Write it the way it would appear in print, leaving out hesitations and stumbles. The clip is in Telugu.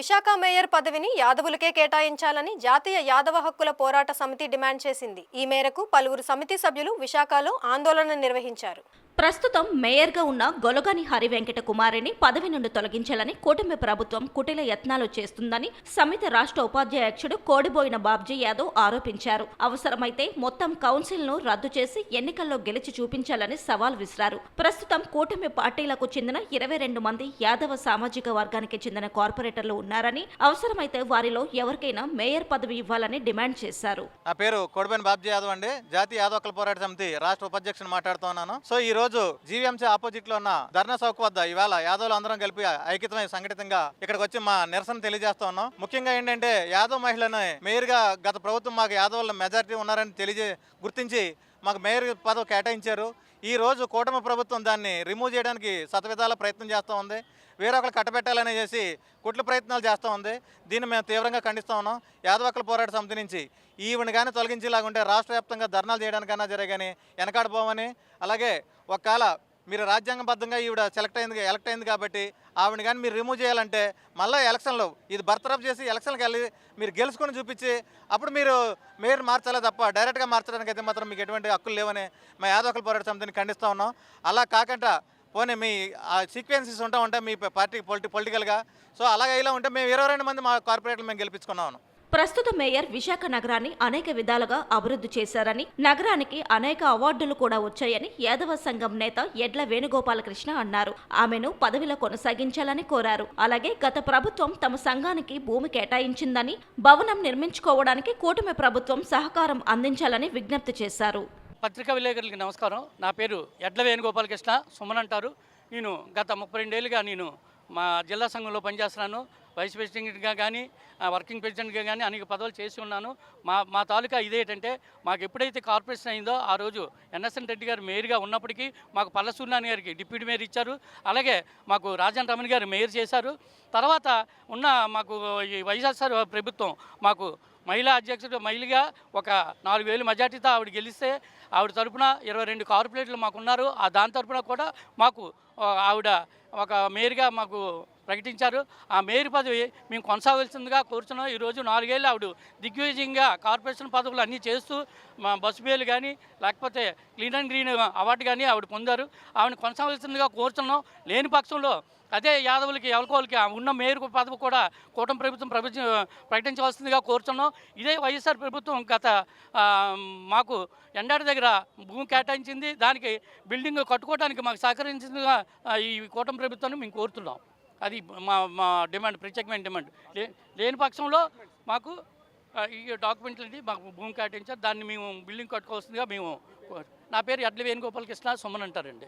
విశాఖ మేయర్ పదవిని యాదవులకే కేటాయించాలని జాతీయ యాదవ హక్కుల పోరాట సమితి డిమాండ్ చేసింది. ఈ మేరకు పలువురు సమితి సభ్యులు విశాఖలో ఆందోళన నిర్వహించారు. ప్రస్తుతం మేయర్గా ఉన్న గొలగాని హరివెంకట కుమారిని పదవి నుండి తొలగించాలని కూటమి ప్రభుత్వం కుటిల యత్నాలు చేస్తుందని సమితి రాష్ట్ర ఉపాధ్యక్షుడు కోడిబోయిన బాబ్జీ యాదవ్ ఆరోపించారు. అవసరమైతే మొత్తం కౌన్సిల్ను రద్దు చేసి ఎన్నికల్లో గెలిచి చూపించాలని సవాల్ విసిరారు. ప్రస్తుతం కూటమి పార్టీలకు చెందిన 22 మంది యాదవ సామాజిక వర్గానికి చెందిన కార్పొరేటర్లు ఉన్నారని, అవసరమైతే వారిలో ఎవరికైనా మేయర్ పదవి ఇవ్వాలని డిమాండ్ చేశారు. నా పేరు కోడిబోయిన బాబ్జీ యాదవ్ అండి. జాతీయ యాదవ హక్కుల పోరాట సమితి రాష్ట్ర ఉపాధ్యక్షుని మాట్లాడుతున్నాను. ఈ రోజు జీవీఎంసీ ఆపోజిట్ లో ఉన్న ధర్నా చౌక్ వద్ద ఇవాళ యాదవులు అందరం కలిపి ఐక్యతమై సంఘటితంగా ఇక్కడికి వచ్చి మా నిరసన తెలియజేస్తా ఉన్నాం. ముఖ్యంగా ఏంటంటే యాదవ్ మహిళని మేయర్ గా గత ప్రభుత్వం మాకు యాదవుల మెజారిటీ ఉన్నారని గుర్తించి మాకు మేయర్ పదవి కేటాయించారు. ఈ రోజు కూటమి ప్రభుత్వం దాన్ని రిమూవ్ చేయడానికి శతవిధాల ప్రయత్నం చేస్తూ ఉంది. వేరొకరు కట్టబెట్టాలని చేసి కుట్ల ప్రయత్నాలు చేస్తూ ఉంది. దీన్ని మేము తీవ్రంగా ఖండిస్తూ ఉన్నాం. యాదవ హక్కుల పోరాట సమితి నుంచి ఈవిని కానీ తొలగించేలాగుంటే రాష్ట్ర వ్యాప్తంగా ధర్నాలు చేయడానికైనా జరగని వెనకాడిపోమని, అలాగే ఒకవేళ మీరు రాజ్యాంగబద్ధంగా ఈవిడ ఎలక్ట్ అయింది కాబట్టి ఆవిడని కానీ మీరు రిమూవ్ చేయాలంటే మళ్ళీ ఎలక్షన్లో ఇది బర్తరఫ్ చేసి ఎలక్షన్కి వెళ్ళి మీరు గెలుచుకొని చూపించి అప్పుడు మీరు మేయర్ మార్చాలే తప్ప డైరెక్ట్గా మార్చడానికి అయితే మాత్రం మీకు ఎటువంటి హక్కులు లేవని మా యాదవ హక్కుల పోరాట సమితిని ఖండిస్తూ ఉన్నాం. అలా కాకుండా పోనీ మీ సీక్వెన్సెస్ ఉంటాయి మీ పార్టీ పొలిటికల్గా. అలాగే ఇలా ఉంటే మేము 22 మంది మా కార్పొరేటర్లు మేము గెలిపించుకున్నాము. ప్రస్తుత మేయర్ విశాఖ నగరాన్ని అనేక విధాలుగా అభివృద్ధి చేశారని, నగరానికి అనేక అవార్డులు కూడా వచ్చాయని యాదవ సంఘం నేత ఎడ్ల వేణుగోపాలకృష్ణ అన్నారు. ఆమెను పదవిలో కొనసాగించాలని కోరారు. అలాగే గత ప్రభుత్వం తమ సంఘానికి భూమి కేటాయించిందని, భవనం నిర్మించుకోవడానికి కూటమి ప్రభుత్వం సహకారం అందించాలని విజ్ఞప్తి చేశారు. పత్రికా విలేకరులకి నమస్కారం. నా పేరు ఎడ్ల వేణుగోపాలకృష్ణ, సుమన్ అంటారు. నేను గత 32 ఏళ్ళుగా నేను మా జిల్లా సంఘంలో పనిచేస్తున్నాను. వైస్ ప్రెసిడెంట్గా కానీ వర్కింగ్ ప్రెసిడెంట్గా కానీ అనేక పదవులు చేసి ఉన్నాను. మా తాలూకా ఇదేంటంటే మాకు ఎప్పుడైతే కార్పొరేషన్ అయిందో ఆ రోజు ఎన్ఎస్ఎన్ రెడ్డి గారు మేయర్గా ఉన్నప్పటికీ మాకు పల్ల సూర్యనారాయణ గారికి డిప్యూటీ మేయర్ ఇచ్చారు. అలాగే మాకు రాజన్ రమణి గారు మేయర్ చేశారు. తర్వాత ఉన్న మాకు ఈ వైఎస్ఆర్ ప్రభుత్వం మాకు మహిళా అధ్యక్షుడు మహిళగా ఒక 4,000 మెజార్టీతో ఆవిడ గెలిస్తే ఆవిడ తరఫున 22 కార్పొరేటర్లు మాకున్నారు. దాని తరఫున కూడా మాకు ఆవిడ ఒక మేయర్గా మాకు ప్రకటించారు. ఆ మేయర్ పదవి మేము కొనసాగాల్సిందిగా కోరుతున్నాం. ఈరోజు 4 ఏళ్ళు ఆవిడ దిగ్విజయంగా కార్పొరేషన్ పదవులు అన్నీ చేస్తూ మా బస్సు పేర్లు కానీ లేకపోతే క్లీన్ అండ్ గ్రీన్ అవార్డు కానీ ఆవిడ పొందారు. ఆవిడని కొనసాగాల్సిందిగా కోరుతున్నాం. లేని పక్షంలో అదే యాదవులకి ఎవరికోళ్ళకి ఉన్న మేయర్ పదవి కూడా కూటమి ప్రభుత్వం ప్రకటించవలసిందిగా కోరుతున్నాం. ఇదే వైఎస్ఆర్ ప్రభుత్వం గత మాకు ఎండాడి దగ్గర భూమి కేటాయించింది. దానికి బిల్డింగ్ కట్టుకోవడానికి మాకు సహకరించిందిగా ఈ కూటమి ప్రభుత్వాన్ని మేము కోరుతున్నాం. అది మా డిమాండ్, ప్రత్యేకమైన డిమాండ్. లేని పక్షంలో మాకు ఈ డాక్యుమెంట్లు మాకు భూమి కేటాయించారు. దాన్ని మేము బిల్డింగ్ కట్టుకోవాల్సిందిగా మేము. నా పేరు ఎడ్ల వేణుగోపాలకృష్ణ, సుమన్ అంటారండి.